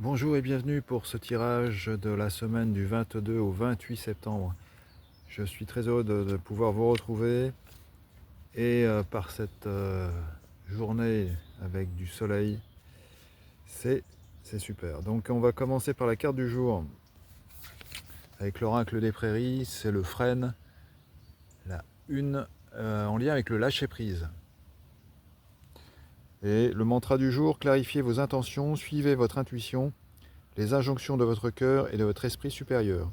Bonjour et bienvenue pour ce tirage de la semaine du 22 au 28 septembre. Je suis très heureux de pouvoir vous retrouver et par cette journée avec du soleil, c'est super. Donc on va commencer par la carte du jour avec l'oracle des prairies, c'est le frêne, la une en lien avec le lâcher prise. Et le mantra du jour, clarifiez vos intentions, suivez votre intuition, les injonctions de votre cœur et de votre esprit supérieur.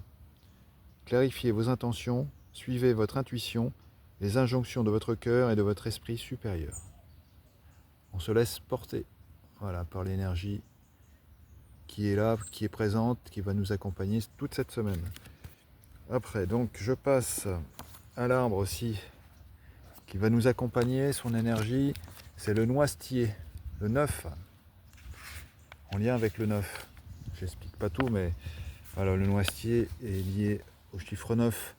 Clarifiez vos intentions, suivez votre intuition, les injonctions de votre cœur et de votre esprit supérieur. On se laisse porter, voilà, par l'énergie qui est là, qui est présente, qui va nous accompagner toute cette semaine. Après, donc, je passe à l'arbre aussi, qui va nous accompagner, son énergie, c'est le noisetier, le 9, en lien avec le 9. J'explique pas tout, mais voilà, le noisetier est lié au chiffre 9.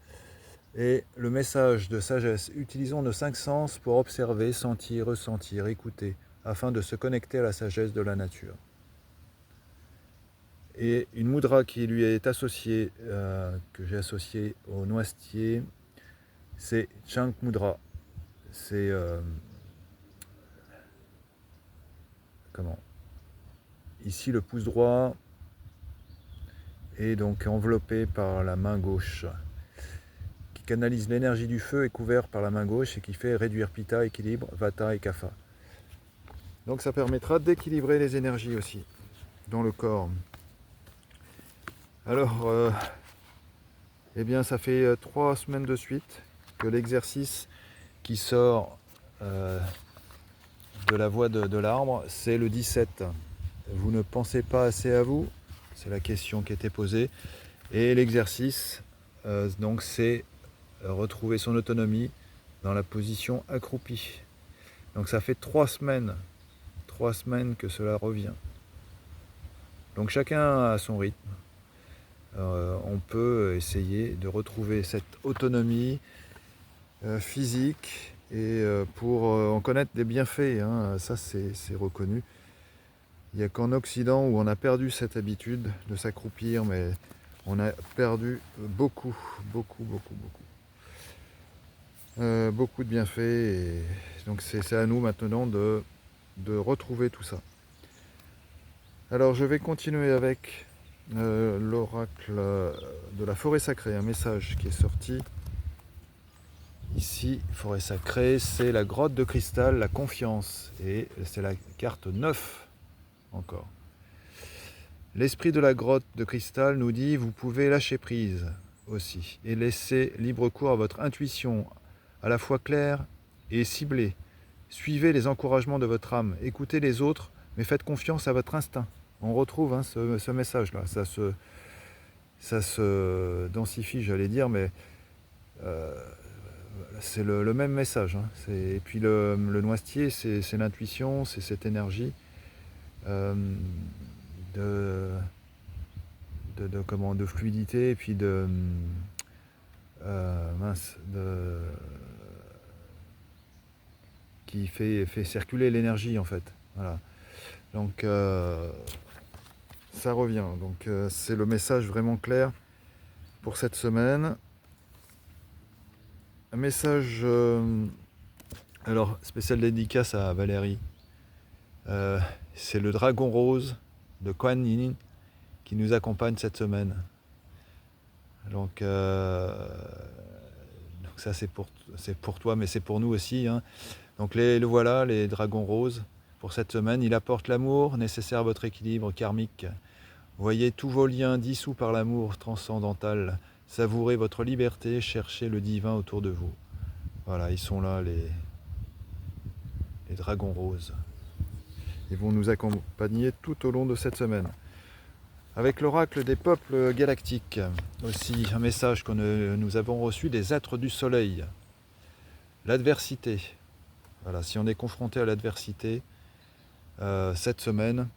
Et le message de sagesse, utilisons nos 5 sens pour observer, sentir, ressentir, écouter, afin de se connecter à la sagesse de la nature. Et une mudra qui lui est associée, que j'ai associée au noisetier, c'est Chang Mudra. C'est comment ici le pouce droit est donc enveloppé par la main gauche, qui canalise l'énergie du feu, est couvert par la main gauche et qui fait réduire Pitta, équilibre, Vata et Kapha. Donc ça permettra d'équilibrer les énergies aussi dans le corps. Alors, eh bien, ça fait 3 semaines de suite que l'exercice qui sort de la voie de l'arbre, c'est le 17. Vous ne pensez pas assez à vous? C'est la question qui était posée. Et l'exercice, donc, c'est retrouver son autonomie dans la position accroupie. Donc ça fait 3 semaines que cela revient. Donc chacun a son rythme. On peut essayer de retrouver cette autonomie physique et pour en connaître des bienfaits, hein, ça c'est reconnu. Il n'y a qu'en Occident où on a perdu cette habitude de s'accroupir, mais on a perdu beaucoup de bienfaits. Et donc c'est à nous maintenant de retrouver tout ça. Alors je vais continuer avec l'oracle de la forêt sacrée, un message qui est sorti. Ici, forêt sacrée, c'est la grotte de cristal, la confiance. Et c'est la carte 9 encore. L'esprit de la grotte de cristal nous dit, vous pouvez lâcher prise aussi et laisser libre cours à votre intuition, à la fois claire et ciblée. Suivez les encouragements de votre âme, écoutez les autres, mais faites confiance à votre instinct. On retrouve ce message-là, ça se densifie, j'allais dire, mais c'est le même message. Hein. Et puis le noisetier, c'est l'intuition, c'est cette énergie de fluidité et puis qui fait circuler l'énergie en fait. Voilà. Donc ça revient. Donc c'est le message vraiment clair pour cette semaine. Un message alors spécial dédicace à Valérie. C'est le dragon rose de Kuan Yin qui nous accompagne cette semaine. Donc ça c'est pour toi, mais c'est pour nous aussi. Hein. Donc le voilà, les dragons roses pour cette semaine. Il apporte l'amour nécessaire à votre équilibre karmique. Voyez tous vos liens dissous par l'amour transcendantal. Savourez votre liberté, cherchez le divin autour de vous. Voilà, ils sont là, les dragons roses. Ils vont nous accompagner tout au long de cette semaine. Avec l'oracle des peuples galactiques, aussi un message que nous avons reçu des êtres du soleil. L'adversité. Voilà, si on est confronté à l'adversité, cette semaine,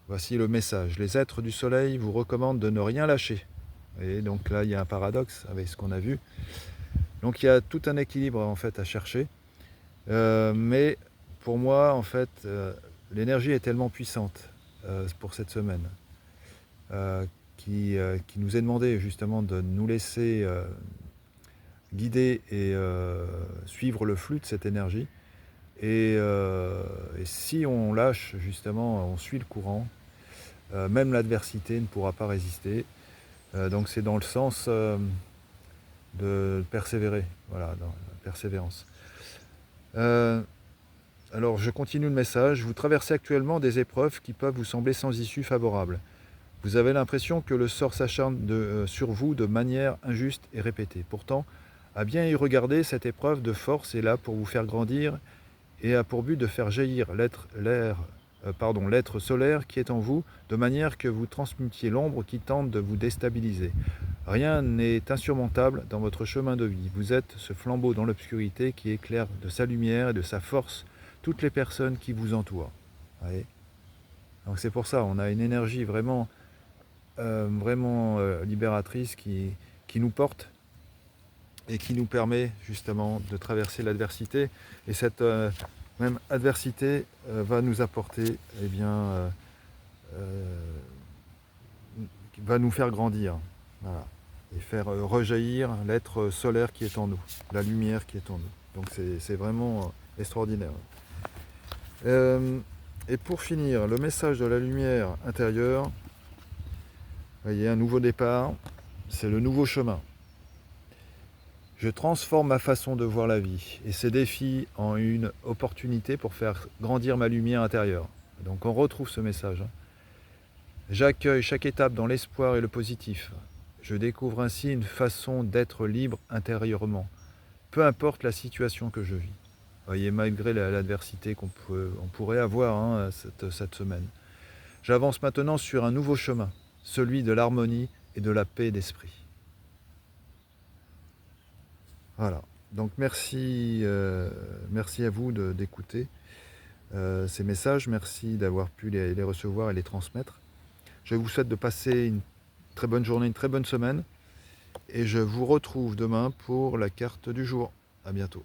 voici le message. Les êtres du soleil vous recommandent de ne rien lâcher. Et donc là, il y a un paradoxe avec ce qu'on a vu. Donc il y a tout un équilibre en fait à chercher. Mais pour moi, en fait, l'énergie est tellement puissante pour cette semaine. qui nous est demandé justement de nous laisser guider et suivre le flux de cette énergie. Et si on lâche justement, on suit le courant, même l'adversité ne pourra pas résister. Donc c'est dans le sens de persévérer, voilà, dans la persévérance. Alors je continue le message. Vous traversez actuellement des épreuves qui peuvent vous sembler sans issue favorable. Vous avez l'impression que le sort s'acharne sur vous de manière injuste et répétée. Pourtant, à bien y regarder, cette épreuve de force est là pour vous faire grandir et a pour but de faire jaillir l'être solaire qui est en vous, de manière que vous transmutiez l'ombre qui tente de vous déstabiliser. Rien n'est insurmontable dans votre chemin de vie. Vous êtes ce flambeau dans l'obscurité qui éclaire de sa lumière et de sa force toutes les personnes qui vous entourent. Voyez. Donc c'est pour ça, on a une énergie vraiment, libératrice qui nous porte et qui nous permet justement de traverser l'adversité. Et cette même adversité va nous apporter, va nous faire grandir, voilà, et faire rejaillir l'être solaire qui est en nous, la lumière qui est en nous. Donc c'est vraiment extraordinaire. Et pour finir, le message de la lumière intérieure, vous voyez, un nouveau départ, c'est le nouveau chemin. Je transforme ma façon de voir la vie et ces défis en une opportunité pour faire grandir ma lumière intérieure. Donc on retrouve ce message. J'accueille chaque étape dans l'espoir et le positif. Je découvre ainsi une façon d'être libre intérieurement, peu importe la situation que je vis. Vous voyez, malgré l'adversité qu'on pourrait avoir cette semaine. J'avance maintenant sur un nouveau chemin, celui de l'harmonie et de la paix d'esprit. Voilà, donc merci à vous d'écouter ces messages, merci d'avoir pu les recevoir et les transmettre. Je vous souhaite de passer une très bonne journée, une très bonne semaine, et je vous retrouve demain pour la carte du jour. À bientôt.